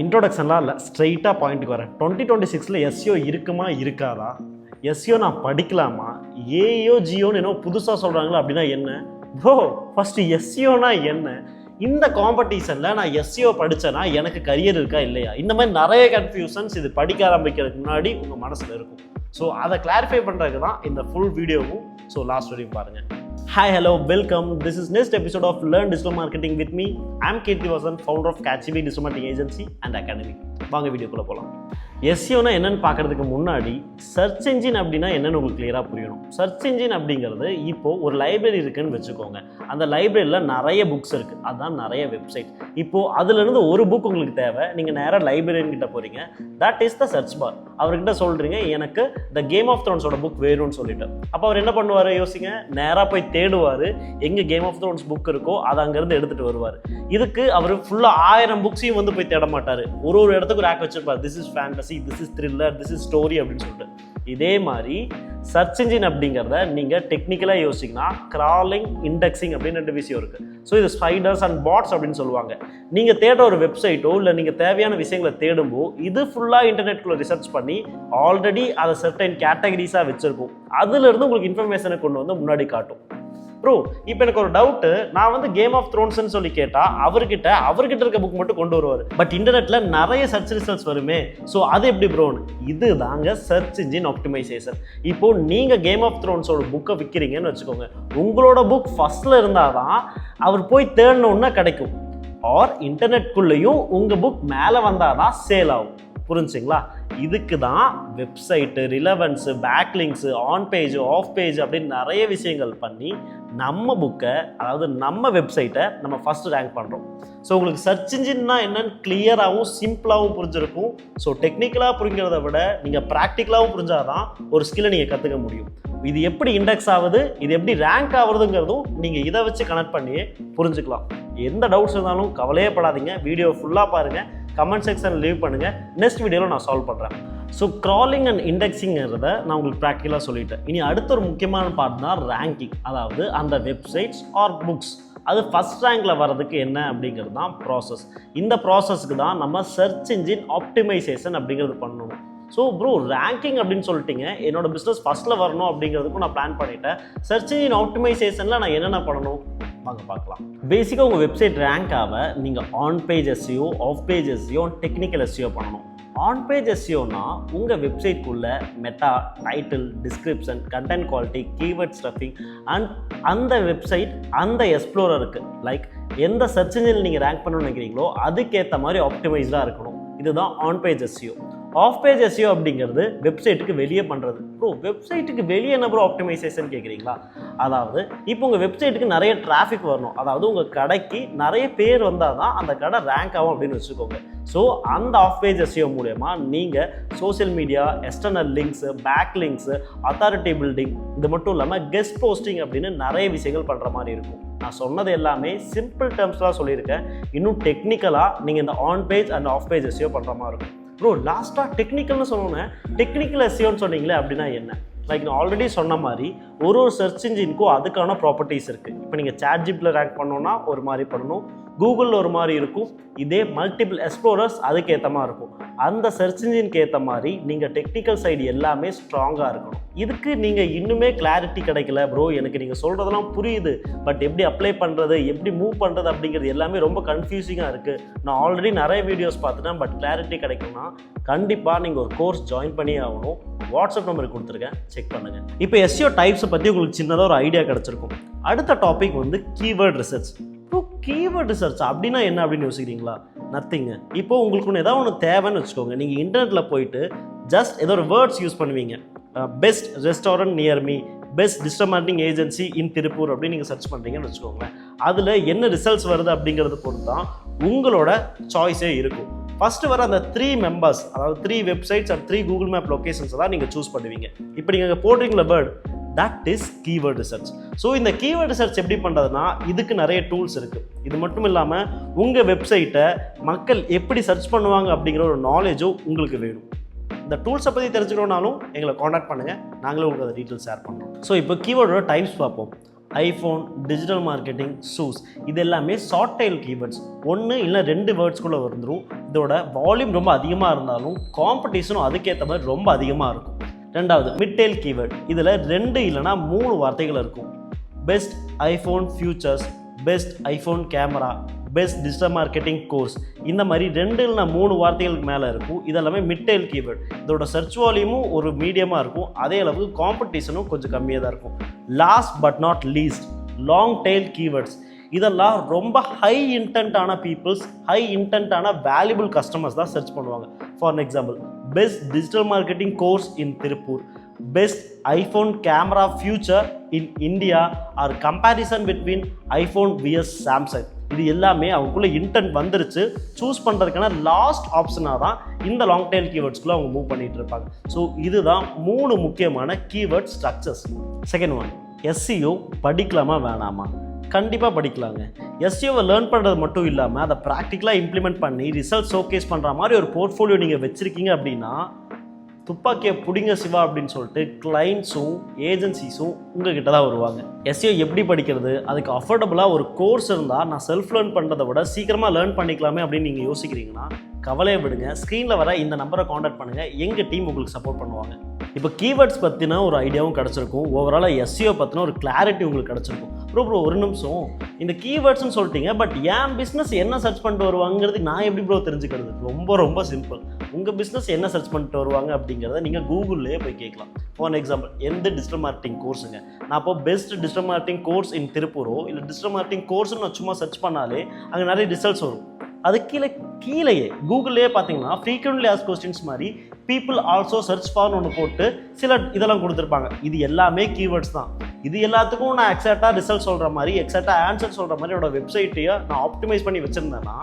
இன்ட்ரோடக்ஷன்லாம் இல்லை, ஸ்ட்ரைட்டாக பாயிண்ட்டுக்கு வரேன். 2026 எஸ்சிஓ இருக்குமா இருக்காதா? எஸ்சிஓ நான் படிக்கலாமா? ஏயோ ஜியோன்னு என்ன புதுசாக சொல்கிறாங்களா? அப்படின்னா என்ன ப்ரோ? ஃபஸ்ட்டு எஸ்சிஓனா என்ன? இந்த காம்படிஷனில் நான் எஸ்சிஓ படித்தேன்னா எனக்கு கரியர் இருக்கா இல்லையா? இந்த மாதிரி நிறைய கன்ஃபியூஷன்ஸ் இது படிக்க ஆரம்பிக்கிறதுக்கு முன்னாடி உங்கள் மனசில் இருக்கும். ஸோ அதை கிளாரிஃபை பண்ணுறதுக்கு தான் இந்த ஃபுல் வீடியோவும். ஸோ லாஸ்ட் வரையும் பாருங்கள். Hi, hello, welcome. This is next episode of Learn Digital Marketing with me. I'm Kirti Vasan, founder of Catchy Digital Marketing Agency and Academy. வாங்க வீடியோக்குள்ளே போகலாம். எஸ்சிஓனா என்னன்னு பார்க்கறதுக்கு முன்னாடி சர்ச் என்ஜின் அப்படின்னா என்னன்னு உங்களுக்கு கிளியராக புரியணும். சர்ச் என்ஜின் அப்படிங்கிறது இப்போது ஒரு லைப்ரரி இருக்குன்னு வச்சுக்கோங்க. அந்த லைப்ரரியில் நிறைய புக்ஸ் இருக்குது, அதுதான் நிறைய வெப்சைட். இப்போது அதுலேருந்து ஒரு புக் உங்களுக்கு தேவை, நீங்கள் நேராக லைப்ரரியன் கிட்ட போகிறீங்க. That is the search bar. அவர்கிட்ட சொல்கிறீங்க எனக்கு த கேம் ஆஃப் த்ரோன்ஸோட புக் வேணும்னு சொல்லிட்டு. அப்போ அவர் என்ன பண்ணுவார் யோசிங்க, நேராக போய் தேடுவார், எங்கே கேம் ஆஃப் த்ரோன்ஸ் புக் இருக்கோ அதை அங்கேருந்து எடுத்துகிட்டு வருவார். இதுக்கு அவர் ஃபுல்லாக 1000 புக்ஸையும் வந்து போய் தேட மாட்டார். ஒரு இடத்துக்கு ரேக் வச்சிருப்பார். This is fantasy, this is thriller, this is story அப்படின்னு சொல்லிட்டு. இதே மாதிரி சர்ச் இன்ஜின் அப்படிங்கிறத நீங்கள் டெக்னிக்கலாக யோசிச்சிங்கன்னா கிராலிங், இண்டெக்ஸிங் அப்படின்னு 2 விஷயம் இருக்குது. ஸோ இது ஸ்பைடர்ஸ் அண்ட் பாட்ஸ் அப்படின்னு சொல்லுவாங்க. நீங்கள் தேடுற ஒரு வெப்சைட்டோ இல்லை நீங்கள் தேவையான விஷயங்களை தேடும்போது இது ஃபுல்லாக இன்டர்நெட்குள்ளே ரிசர்ச் பண்ணி ஆல்ரெடி அதை சர்டைன் கேட்டகரிஸாக வச்சுருக்கும். அதுலேருந்து உங்களுக்கு இன்ஃபர்மேஷனை கொண்டு வந்து முன்னாடி காட்டும். ப்ரோ, இப்போ எனக்கு ஒரு டவுட்டு, நான் வந்து கேம் ஆஃப் த்ரோன்ஸ்ன்னு சொல்லி கேட்டால் அவர்கிட்ட இருக்க புக் மட்டும் கொண்டு வருவார். பட் இன்டர்நெட்டில் நிறைய சர்ச் ரிசல்ட்ஸ் வருமே, ஸோ அது எப்படி ப்ரோன்னு? இது தாங்க சர்ச் இன்ஜின் ஆப்டிமைசேஷன். இப்போது நீங்கள் கேம் ஆஃப் த்ரோன்ஸோட புக்கை விற்கிறீங்கன்னு வச்சுக்கோங்க. உங்களோட புக் ஃபஸ்ட்டில் இருந்தால் தான் அவர் போய் தேடணுன்னா கிடைக்கும். ஆர் இன்டர்நெட்குள்ளேயும் உங்கள் புக் மேலே வந்தால் தான் சேல் ஆகும். புரிஞ்சுங்களா? இதுக்கு தான் website, relevance, backlinks, on page, off page அப்படின்னு நிறைய விஷயங்கள் பண்ணி நம்ம புக்கை, அதாவது நம்ம வெப்சைட்டை நம்ம ஃபஸ்ட்டு ரேங்க் பண்ணுறோம். ஸோ உங்களுக்கு சர்ச் இன்ஜின்னா என்னன்னு கிளியராகவும் சிம்பிளாகவும் புரிஞ்சிருக்கும். ஸோ டெக்னிக்கலாக புரிங்கிறத விட நீங்கள் ப்ராக்டிக்கலாகவும் புரிஞ்சாதான் ஒரு ஸ்கில்லை நீங்கள் கற்றுக்க முடியும். இது எப்படி இண்டெக்ஸ் ஆகுது, இது எப்படி ரேங்க் ஆகுதுங்கிறதும் நீங்கள் இதை வச்சு கனெக்ட் பண்ணியே புரிஞ்சுக்கலாம். எந்த டவுட்ஸ் இருந்தாலும் கவலையே படாதீங்க, வீடியோ ஃபுல்லாக பாருங்கள், கமெண்ட் செக்ஷன் லீவ் பண்ணுங்கள், நெக்ஸ்ட் வீடியோவில் நான் சால்வ் பண்ணுறேன். ஸோ க்ராலிங் அண்ட் இண்டெக்ஸிங்கிறத நான் உங்களுக்கு ப்ராக்டிக்கலாக சொல்லிட்டேன். இனி அடுத்த ஒரு முக்கியமான பார்ட் தான் ரேங்கிங். அதாவது அந்த வெப்சைட்ஸ் ஆர் புக்ஸ் அது ஃபஸ்ட் ரேங்கில் வர்றதுக்கு என்ன அப்படிங்கிறது தான் ப்ராசஸ். இந்த ப்ராசஸ்க்கு தான் நம்ம சர்ச் இன்ஜின் ஆப்டிமைசேஷன் அப்படிங்கிறது பண்ணணும். ஸோ ப்ரோ, ரேங்கிங் அப்படின்னு சொல்லிட்டீங்க, என்னோட பிஸ்னஸ் ஃபஸ்ட்டில் வரணும் அப்படிங்கிறதுக்கும் நான் பிளான் பண்ணிட்டேன். சர்ச் இன்ஜின் ஆப்டிமைசேஷனில் நான் என்னென்ன பண்ணணும் வாங்க பார்க்கலாம். பேசிக்காக உங்கள் வெப்சைட் ரேங்க் ஆக நீங்கள் on page SEO, off page SEO, technical SEO பண்ணணும். ஆன் பேஜ் எஸ்இஓனா உங்கள் வெப்சைட்குள்ள meta, title, description, content quality, keyword stuffing and அந்த வெப்சைட் அந்த எக்ஸ்ப்ளோரருக்கு லைக் எந்த சர்ச் இன்ஜினில் நீங்கள் ரேங்க் பண்ணணும்னு நினைக்கிறீங்களோ அதுக்கேற்ற மாதிரி ஆப்டிமைஸ்டாக இருக்கணும். இதுதான் on page SEO. Off page SEO அப்படிங்கிறது வெப்சைட்டுக்கு வெளியே பண்ணுறது. ப்ரோ, வெப்சைட்டுக்கு வெளியே என்ன ப்ரோ ஆப்டிமைசேஷன் கேட்குறீங்களா? அதாவது இப்போ உங்கள் வெப்சைட்டுக்கு நிறைய டிராஃபிக் வரணும், அதாவது உங்கள் கடைக்கு நிறைய பேர் வந்தால் தான் அந்த கடை ரேங்க் ஆகும் அப்படின்னு வச்சுக்கோங்க. ஸோ அந்த ஆஃப் பேஜ் எஸ்இஓ மூலமா நீங்கள் social media, external links, back links, authority building, இது மட்டும் இல்லாமல் கெஸ்ட் போஸ்டிங் அப்படின்னு நிறைய விஷயங்கள் பண்ணுற மாதிரி இருக்கும். நான் சொன்னது எல்லாமே சிம்பிள் டேர்ம்ஸ்லாம் சொல்லியிருக்கேன். இன்னும் டெக்னிக்கலாக நீங்கள் இந்த on page and half page SEO பண்ணுற மாதிரி இருக்கும். ப்ரோ, லாஸ்ட்டாக டெக்னிக்கல்னு சொன்னோன்னே டெக்னிக்கல் எஸ்இஓன்னு சொன்னீங்களே அப்படின்னா என்ன? லைக் நான் ஆல்ரெடி சொன்ன மாதிரி ஒரு சர்ச் இன்ஜினுக்கும் அதுக்கான ப்ராப்பர்ட்டிஸ் இருக்குது. இப்போ நீங்கள் சாட்ஜிபியில் ரேங்க் பண்ணோன்னா ஒரு மாதிரி பண்ணணும், கூகுளில் ஒரு மாதிரி இருக்கும், இதே மல்டிபிள் எக்ஸ்ப்ளோரர்ஸ் அதுக்கேற்ற மாதிரி இருக்கும். அந்த சர்ச் இன்ஜினுக்கு ஏற்ற மாதிரி நீங்கள் டெக்னிக்கல் சைடு எல்லாமே ஸ்ட்ராங்காக இருக்கணும். இதுக்கு நீங்கள் இன்னுமே கிளாரிட்டி கிடைக்கல ப்ரோ, எனக்கு நீங்கள் சொல்கிறதெல்லாம் புரியுது, பட் எப்படி அப்ளை பண்ணுறது, எப்படி மூவ் பண்ணுறது அப்படிங்கிறது எல்லாமே ரொம்ப கன்ஃபியூசிங்காக இருக்குது. நான் ஆல்ரெடி நிறைய வீடியோஸ் பார்த்துட்டேன், பட் கிளாரிட்டி கிடைக்கும்னா கண்டிப்பாக நீங்கள் ஒரு கோர்ஸ் ஜாயின் பண்ணியே ஆகணும். வாட்ஸ்அப் நம்பர் கொடுத்துருக்கேன், செக் பண்ணுங்கள். இப்போ எஸ்இஓ டைப்ஸை பற்றி உங்களுக்கு சின்னதாக ஒரு ஐடியா கிடச்சிருக்கும். அடுத்த டாபிக் வந்து கீவேர்ட் ரிசர்ச். இப்போ கீவேர்ட் ரிசர்ச் அப்படின்னா என்ன அப்படின்னு யோசிக்கிறீங்களா? நத்திங்க. இப்போ உங்களுக்கு ஒன்று ஏதாவது ஒன்று தேவைன்னு வச்சுக்கோங்க. நீங்கள் இன்டர்நெட்டில் போயிட்டு ஜஸ்ட் ஏதோ ஒரு வேர்ட்ஸ் யூஸ் பண்ணுவீங்க. Best restaurant near me, best digital marketing agency இன் திருப்பூர் அப்படின்னு நீங்கள் சர்ச் பண்ணுறீங்கன்னு வச்சுக்கோங்களேன். அதில் என்ன ரிசல்ட்ஸ் வருது அப்படிங்கிறது பொறுத்து தான் உங்களோட சாய்ஸே இருக்கும். ஃபஸ்ட்டு வர அந்த 3 மெம்பர்ஸ், அதாவது 3 வெப்சைட்ஸ் அண்ட் 3 கூகுள் மேப் லொக்கேஷன்ஸை தான் நீங்கள் சூஸ் பண்ணுவீங்க. இப்போ நீங்கள் போடுறீங்களா word, that is keyword research. So இந்த கீவேர்ட் ரிசர்ச் எப்படி பண்ணுறதுனா இதுக்கு நிறைய டூல்ஸ் இருக்குது. இது மட்டும் இல்லாமல் உங்கள் வெப்சைட்டை மக்கள் எப்படி சர்ச் பண்ணுவாங்க அப்படிங்கிற ஒரு நாலேஜும் உங்களுக்கு வேணும். இந்த டூல்ஸை பற்றி தெரிஞ்சுக்கணுன்னாலும் எங்களை காண்டாக்ட் பண்ணுங்கள், நாங்களும் உங்களுக்கு அந்த டீட்டெயில்ஸ் ஷேர் பண்ணுறோம். ஸோ இப்போ கீவேர்டோட டைப்ஸ் பார்ப்போம். ஐஃபோன், டிஜிட்டல் மார்க்கெட்டிங், ஷூஸ், இது எல்லாமே ஷார்ட் டெயில் கீவேர்ட்ஸ். ஒன்று இல்லை 2 வேர்ட்ஸ்குள்ளே வந்துடும். இதோட வால்யூம் ரொம்ப அதிகமாக இருந்தாலும் காம்படிஷனும் அதுக்கேற்ற மாதிரி ரொம்ப அதிகமாக இருக்கும். ரெண்டாவது மிட் டெயில் கீவேர்ட். இதில் 2 இல்லைனா 3 வார்த்தைகள் இருக்கும். Best iPhone features, best iPhone camera, best digital marketing course, இந்த மாதிரி 2 இல்லைனா 3 வார்த்தைகளுக்கு மேலே இருக்கும். இதெல்லாமே மிட் டெயில் கீவேர்ட். இதோட சர்ச் வால்யூமும் ஒரு மீடியமாக இருக்கும். அதே அளவுக்கு காம்படிஷனும் கொஞ்சம் கம்மியாக தான் இருக்கும். Last but not least long tail keywords. இதெல்லாம் ரொம்ப ஹை இன்டென்ட்டான பீப்புள்ஸ், ஹை இன்டென்ட்டான வேல்யூபிள் கஸ்டமர்ஸ் தான் சர்ச் பண்ணுவாங்க. For example, best digital marketing course in Tiruppur, best iPhone camera future in India, or comparison between iPhone vs Samsung. இது எல்லாமே அவங்களுக்குள்ள intend வந்துருச்சு. சூஸ் பண்ணுறதுக்கான லாஸ்ட் ஆப்ஷனாக தான் இந்த லாங் டெயில் கீவேர்ட்ஸ்குள்ளே அவங்க மூவ் பண்ணிகிட்டு இருப்பாங்க. ஸோ இதுதான் 3 முக்கியமான keyword structures. Second one, SEO படிக்கலாமா வேணாமா? கண்டிப்பாக படிக்கலாங்க. எஸ்சிஓவை லேர்ன் பண்ணுறது மட்டும் இல்லாமல் அதை ப்ராக்டிக்கலாக இம்ப்ளிமெண்ட் பண்ணி ரிசல்ட் ஷோகேஸ் பண்ணுற மாதிரி ஒரு போர்ட்ஃபோலியோ நீங்கள் வச்சுருக்கீங்க அப்படின்னா துப்பாக்கியை பிடிங்க சிவா அப்படின்னு சொல்லிட்டு கிளைண்ட்ஸும் ஏஜென்சிஸும் உங்ககிட்ட தான் வருவாங்க. எஸ்சிஓ எப்படி படிக்கிறது, அதுக்கு அஃபோர்டபுளாக ஒரு கோர்ஸ் இருந்தால் நான் செல்ஃப் லேர்ன் பண்ணுறதை விட சீக்கிரமாக லேர்ன் பண்ணிக்கலாமே அப்படின்னு நீங்கள் யோசிக்கிறீங்கன்னா கவலையை விடுங்க. ஸ்க்ரீனில் வர இந்த நம்பரை காண்டாக்ட் பண்ணுங்கள். எங்கள் டீம் உங்களுக்கு சப்போர்ட் பண்ணுவாங்க. இப்போ கீவேர்ட்ஸ் பற்றின ஒரு ஐடியாவும் கிடச்சிருக்கும். ஓவராலாக எஸ்சிஓ பற்றின ஒரு கிளாரிட்டி உங்களுக்கு கிடச்சிருக்கும். ப்ரோ ஒரு நிமிஷம், இந்த கீவேர்ட்ஸ்னு சொல்லிட்டீங்க, பட் என் பிஸ்னஸ் என்ன சர்ச் பண்ணிட்டு வருவாங்கிறது நான் எப்படி ப்ரோ தெரிஞ்சுக்கிறது? ரொம்ப சிம்பிள். உங்கள் பிஸ்னஸ் என்ன சர்ச் பண்ணிட்டு வருவாங்க அப்படிங்கிறத நீங்கள் கூகுள்லேயே போய் கேட்கலாம். ஃபார் எக்ஸாம்பிள், எந்த டிஜிட்டல் மார்க்கெட்டிங் கோர்ஸுங்க, நான் இப்போ best digital marketing course in திருப்பூரோ இல்லை டிஜிட்டல் மார்க்கெட்டிங் கோர்ஸ்னு நான் சும்மா சர்ச் பண்ணாலே அங்கே நிறைய ரிசல்ட்ஸ் வரும். அது கீழேயே கூகுள்லேயே பார்த்தீங்கன்னா ஃப்ரீக்வென்ட்லி ஆஸ்க்ட் கொஸ்டின்ஸ் மாதிரி பீப்புள் ஆல்சோ சர்ச் ஃபார்னு ஒன்று போட்டு சில இதெல்லாம் கொடுத்துருப்பாங்க. இது எல்லாமே கீவேர்ட்ஸ் தான். இது எல்லாத்துக்கும் நான் எக்ஸாக்டாக ரிசல்ட் சொல்கிற மாதிரி, எக்ஸாக்டாக ஆன்சர் சொல்கிற மாதிரி என்னோட வெப்சைட்டையே நான் ஆப்டிமைஸ் பண்ணி வச்சுருந்தேன்னா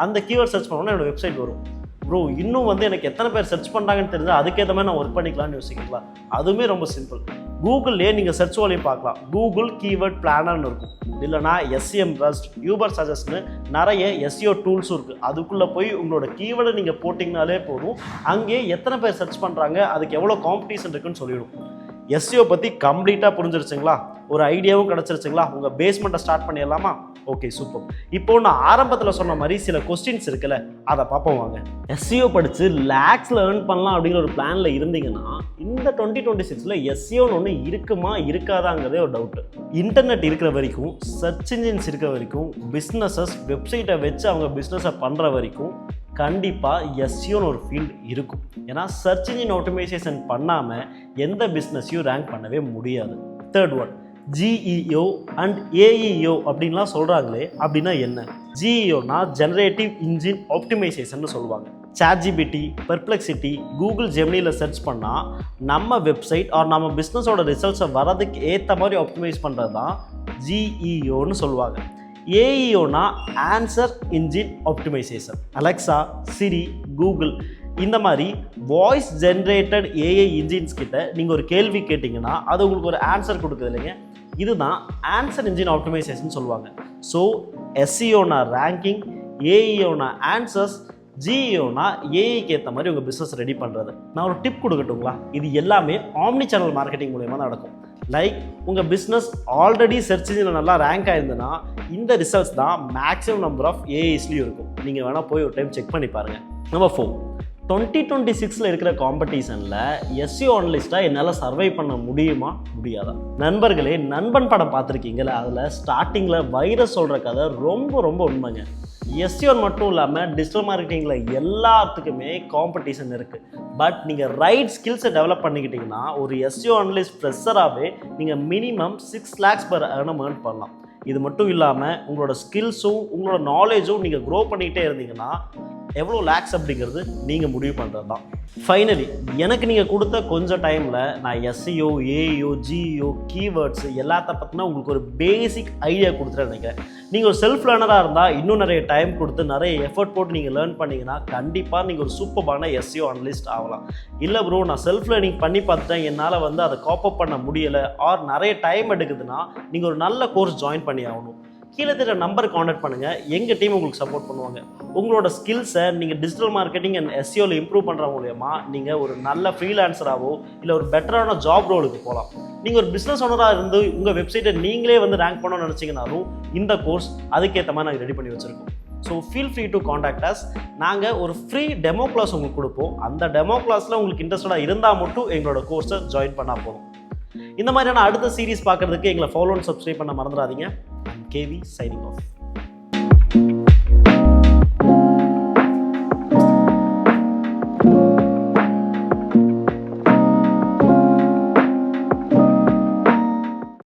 அந்த கீவேர்ட் சர்ச் பண்ணோன்னா என்னோட வெப்சைட் வரும். ப்ரோ இன்னும் எனக்கு எத்தனை பேர் சர்ச் பண்ணுறாங்கன்னு தெரிஞ்சால் அதுக்கேற்ற மாதிரி நான் ஒர்க் பண்ணிக்கலாம்னு யோசிக்கலாம். அதுவுமே ரொம்ப சிம்பிள். கூகுள்லேயே நீங்கள் சர்ச் வால்யூம் பார்க்கலாம். கூகுள் கீவேர்ட் பிளானர்னு இருக்கும். இல்லைனா எஸ்சிஎம் ரஸ்ட், யூபர் சஜஸ்ட்னு நிறைய எஸ்சிஓ டூல்ஸும் இருக்குது. அதுக்குள்ளே போய் உங்களோட கீவேர்டை நீங்கள் போட்டிங்கனாலே போதும். அங்கே எத்தனை பேர் சர்ச் பண்ணுறாங்க, அதுக்கு எவ்வளோ காம்படிஷன் இருக்குன்னு சொல்லிவிடும். எஸ்சிஓ பற்றி கம்ப்ளீட்டாக புரிஞ்சிருச்சுங்களா? ஒரு ஐடியாவும் கிடச்சிருச்சுங்களா? உங்கள் பேஸ்மெண்ட்டை ஸ்டார்ட் பண்ணிடலாமா? Okay super. இப்போ நான் ஆரம்பத்தில் சொன்ன மாதிரி சில கொஸ்டின்ஸ் இருக்குல்ல, அதை பார்ப்போம் வாங்க. எஸ்சிஓ படித்து லேக்ஸில் ஏர்ன் பண்ணலாம் அப்படிங்கிற ஒரு பிளானில் இருந்தீங்கன்னா இந்த 2026 எஸ்சிஓன்னு ஒன்று இருக்குமா இருக்காதாங்கிறதே ஒரு டவுட்டு. இன்டர்நெட் இருக்கிற வரைக்கும், சர்ச் இன்ஜின்ஸ் இருக்கிற வரைக்கும், பிஸ்னஸஸ் வெப்சைட்டை வச்சு அவங்க பிஸ்னஸை பண்ணுற வரைக்கும் கண்டிப்பாக எஸ்சிஓன்னு ஒரு ஃபீல்டு இருக்கும். ஏன்னா சர்ச் இன்ஜின் ஆட்டோமைசேஷன் பண்ணாமல் எந்த பிஸ்னஸையும் ரேங்க் பண்ணவே முடியாது. தேர்ட் ஒன், ஜிஇஓ அண்ட் ஏஇஓ அப்படின்லாம் சொல்கிறாங்களே, அப்படின்னா என்ன? ஜிஇஓனா ஜெனரேட்டிவ் இன்ஜின் ஆப்டிமைசேஷன் சொல்லுவாங்க. சாட்ஜிபிடி, பெர்ப்ளெக்சிட்டி, கூகுள் ஜெமினியில் சர்ச் பண்ணால் நம்ம வெப்சைட் ஆர் நம்ம பிஸ்னஸோட ரிசல்ட்ஸை வரதுக்கு ஏற்ற மாதிரி ஆப்டிமைஸ் பண்ணுறது தான் ஜிஇஓன்னு சொல்லுவாங்க. ஏஇஓனா ஆன்சர் இன்ஜின் ஆப்டிமைசேஷன். அலெக்ஸா, சிரி, கூகுள் இந்த மாதிரி வாய்ஸ் ஜென்ரேட்டட் ஏஐ இன்ஜின்ஸ் கிட்ட நீங்கள் ஒரு கேள்வி கேட்டிங்கன்னா அது உங்களுக்கு ஒரு ஆன்சர் கொடுக்குது இல்லைங்க. இதுதான் ஆன்சர் இன்ஜின் ஆப்டிமைசேஷன் சொல்லுவாங்க. ஸோ எஸ்சிஓனா ரேங்கிங், ஏஇஓனா ஆன்சர்ஸ், ஜிஇஓனா ஏஐக்கு ஏற்ற மாதிரி உங்கள் பிஸ்னஸ் ரெடி பண்ணுறது. நான் ஒரு டிப் கொடுக்கட்டுங்களா? இது எல்லாமே ஆம்னி சேனல் மார்க்கெட்டிங் மூலயமா தான் நடக்கும். லைக் உங்கள் பிஸ்னஸ் ஆல்ரெடி சர்ச் இன்ஜினில் நல்லா ரேங்க் ஆயிருந்ததுன்னா இந்த ரிசல்ட்ஸ் தான் மேக்ஸிமம் நம்பர் ஆஃப் ஏஐஸ்லேயும் இருக்கும். நீங்கள் வேணால் போய் ஒரு டைம் செக் பண்ணி பாருங்கள். நம்பர் 4, 2026 இருக்கிற காம்படிஷனில் எஸ்சிஓ அனலிஸ்ட்டாக என்னால் சர்வை பண்ண முடியுமா முடியாதா? நண்பர்களே, நண்பன் படம் பார்த்துருக்கீங்களா? அதில் ஸ்டார்டிங்கில் வைரஸ் சொல்கிற கதை ரொம்ப உண்மைங்க. எஸ்சிஓ மட்டும் இல்லாமல் டிஜிட்டல் மார்க்கெட்டிங்கில் எல்லாத்துக்குமே காம்படிஷன் இருக்குது. பட் நீங்கள் ரைட் ஸ்கில்ஸை டெவலப் பண்ணிக்கிட்டிங்கன்னா ஒரு எஸ்சிஓ அனலிஸ்ட் ஃப்ரெஷராகவே நீங்கள் minimum 6 lakhs per annum earn பண்ணலாம். இது மட்டும் இல்லாமல் உங்களோட ஸ்கில்ஸும் உங்களோட நாலேஜும் நீங்கள் க்ரோ பண்ணிக்கிட்டே இருந்தீங்கன்னா எவ்வளோ லேக்ஸ் அப்படிங்கிறது நீங்கள் முடிவு பண்ணுறது தான். ஃபைனலி எனக்கு நீங்கள் கொடுத்த கொஞ்சம் டைமில் நான் எஸ்சிஓ, ஏஇஓ, ஜிஇஓ, கீவேர்ட்ஸ் எல்லாத்த பற்றினா உங்களுக்கு ஒரு பேசிக் ஐடியா கொடுத்துட்டு நினைக்கிறேன். நீங்கள் ஒரு செல்ஃப் லேர்னராக இருந்தால் இன்னும் நிறைய டைம் கொடுத்து நிறைய எஃபர்ட் போட்டு நீங்கள் லேர்ன் பண்ணிங்கன்னா கண்டிப்பாக நீங்கள் ஒரு சூப்பரான எஸ்சிஓ அனலிஸ்ட் ஆகலாம். இல்லை ப்ரோ நான் செல்ஃப் லேர்னிங் பண்ணி பார்த்துட்டேன், என்னால் அதை காப் அப் பண்ண முடியலை ஆர் நிறைய டைம் எடுக்குதுன்னா நீங்கள் ஒரு நல்ல கோர்ஸ் ஜாயின் பண்ணி ஆகணும். கீழே தெரிய நம்பர் காண்டாக்ட் பண்ணுங்கள். எங்கள் டீம் உங்களுக்கு சப்போர்ட் பண்ணுவாங்க. உங்களோட ஸ்கில்ஸை நீங்கள் டிஜிட்டல் மார்க்கெட்டிங் அண்ட் எஸ்இஓவில் இம்ப்ரூவ் பண்ணுற மூலயமா நீங்கள் ஒரு நல்ல ஃப்ரீலான்சராகவோ இல்லை ஒரு பெட்டரான ஜாப் ரோலுக்கு போகலாம். நீங்கள் ஒரு பிஸ்னஸ் ஓனராக இருந்து உங்கள் வெப்சைட்டை நீங்களே வந்து ரேங்க் பண்ணணும்னு நினச்சிங்கனாலும் இந்த கோர்ஸ் அதுக்கேற்ற மாதிரி நாங்கள் ரெடி பண்ணி வச்சுருக்கோம். So feel free to contact us. நாங்கள் ஒரு ஃப்ரீ டெமோ கிளாஸ் உங்களுக்கு கொடுப்போம். அந்த டெமோ கிளாஸில் உங்களுக்கு இன்ட்ரெஸ்டடாக இருந்தால் மட்டும் எங்களோட கோர்ஸை ஜாயின் பண்ணால் போதும். இந்த மாதிரியான அடுத்த சீரீஸ் பார்க்குறதுக்கு எங்களை ஃபாலோ அண்ட் சப்ஸ்கிரைப் பண்ண மறந்துடாதீங்க. I'm KV signing of.